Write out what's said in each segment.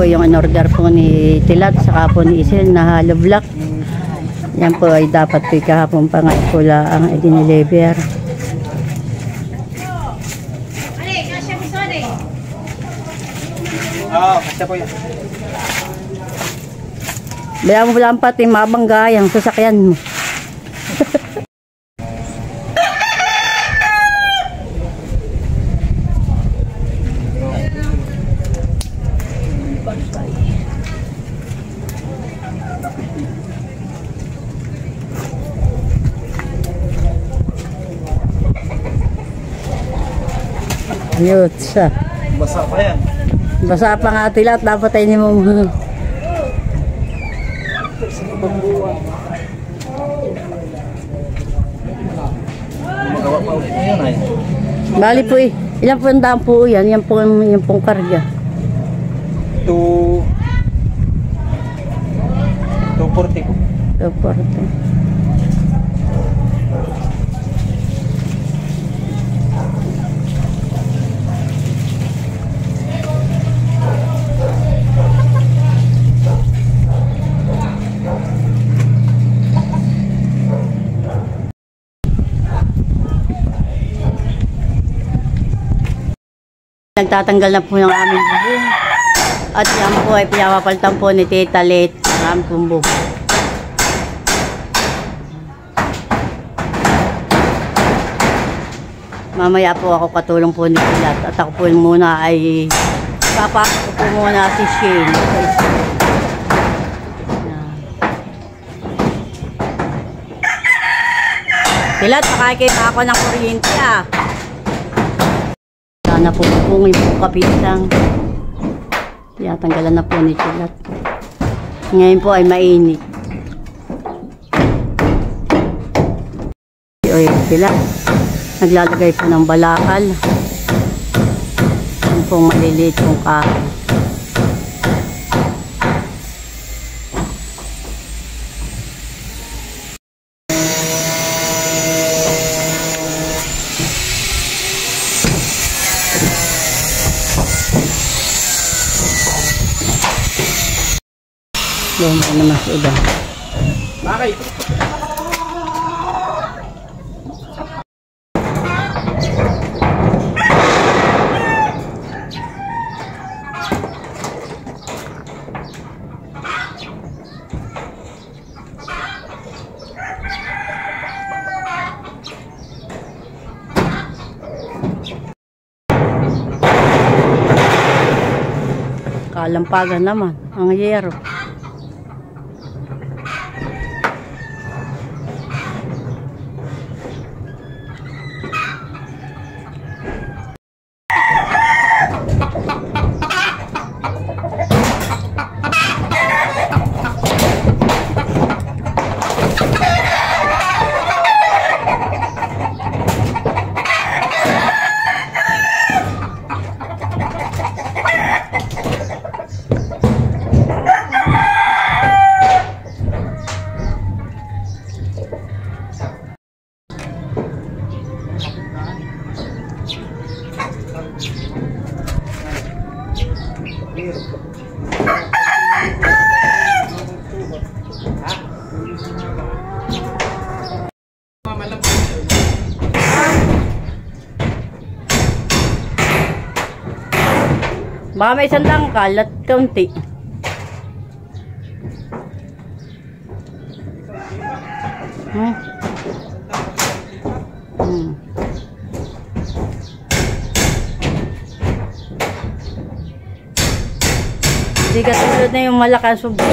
po yung in-order po ni Tilat saka po ni Isel na hollow block. Yan po ay dapat po kahapon pa nga pula ang i-deliver. Kasi po yan. Baya mo lang pati mabangga yung sasakyan mo. Ayun siya. Basa pa yan. Basa pa nga Tilat, dapat ay hindi mo Magawa pa ulit na yun ay. bali po eh. Ilan po ang daan po yan? Yan po yung pong karga. 240 po. 240. Nagtatanggal na po yung aming bubong. At yan po ay pinapapalitan po ni Tita Let ang aming pong bubong. Mamaya po ako katulong po ni Tilat. At ako po muna ay papasok ko po muna si Shane. Tilat, makakay pa ako ng kuryente ah. Na po kung yung kapitang tanggalan na po ni Tilat. Ngayon po ay mainit. Oy, Tilat naglalagay po ng balakal. Yung pong maliliit pong kahoy. Yan na mas iba. Bakit? Kalampagan naman ang yero. Baka may isang tangkal at kaunti. Hindi katulad na yung malakas subo.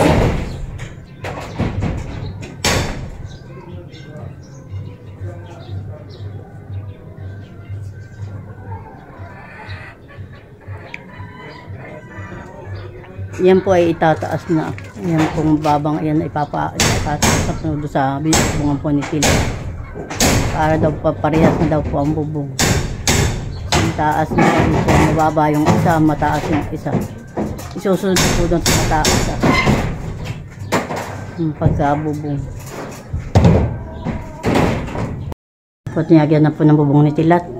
Yan po ay itataas na. Yan pong babang yan ay itataas na sa bungang po ni Tilat. Para daw parehas na daw po ang bubong. Ang taas na po, mababa yung isa, mataas yung isa. Isusunod po doon sa mataas. Yung pagkabubong. Niyagyan na po ng bubong ni Tilat.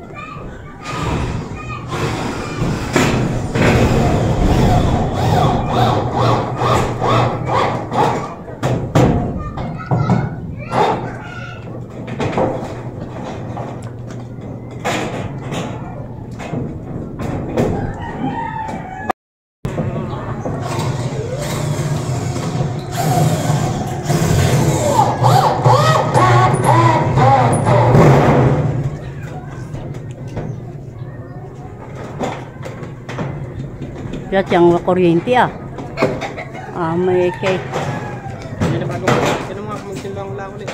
Plat yung kuryente ah. May cake. Hindi na bago. Sino mga magsimbang lang ulit?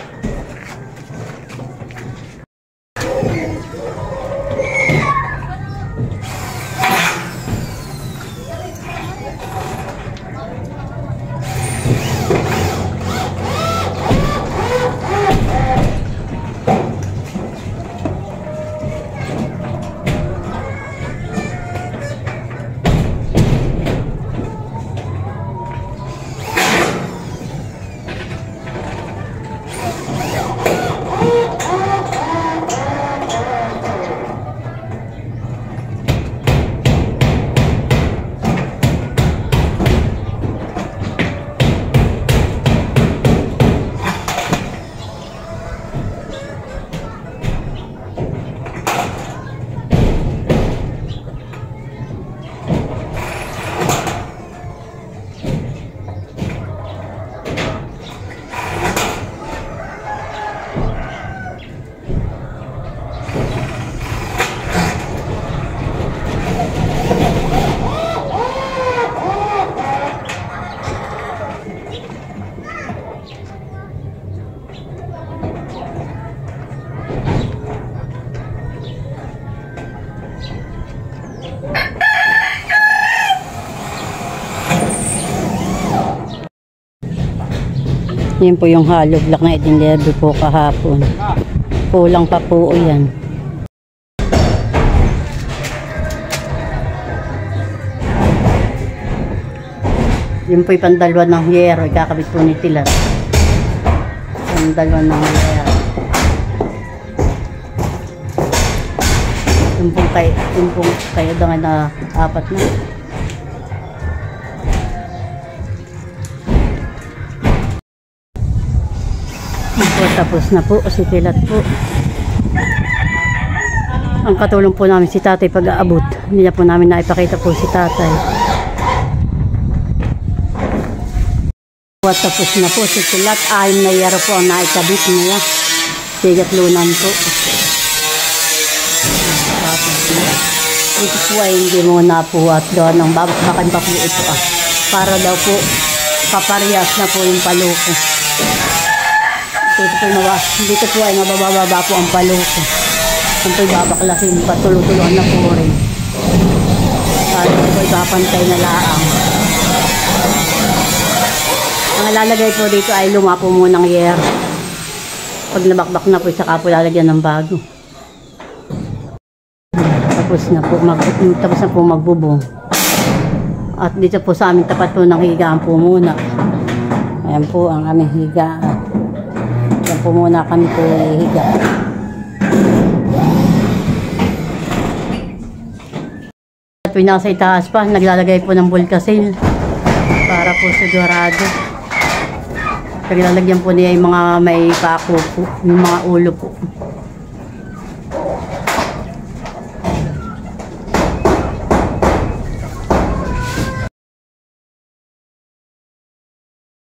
Yan po yung hollow block na idinlever po kahapon. Kulang pa po yan. Yan po yung pandalwa ng hiyero. Ikakabit po ni Tilat. Pandalwa ng hiyero. Yung pong kayo dangan na apat na. Tapos na po si Tilat po. Ang katulong po namin si tatay pag-aabot. Hindi na po namin naipakita po si tatay. Tapos na po si Tilat. 6 na yero po ang naikabit niya. Sigat lunan po. Ito po ay hindi mo na po at doon ang babakbakan pa po ito ah. Para daw po kaparehas na po yung paloko. Dito po ay mabababa po ang paloko. Kung po'y babaklasin, patulo-tuloan na po rin. Para po ay papantay na laang. Ang lalagay po dito ay luma po munang yer. Pag nabakbak na po, saka po lalagyan ng bago. Tapos na po magbubong. At dito po sa aming tapat po ng higaan po muna. Ayan po ang aming higaan. Yan po muna kami po higa. At po nasa itaas pa, naglalagay po ng bulkasil para po sigurado. Naglalagyan po niya yung mga may pako po, yung mga ulo po.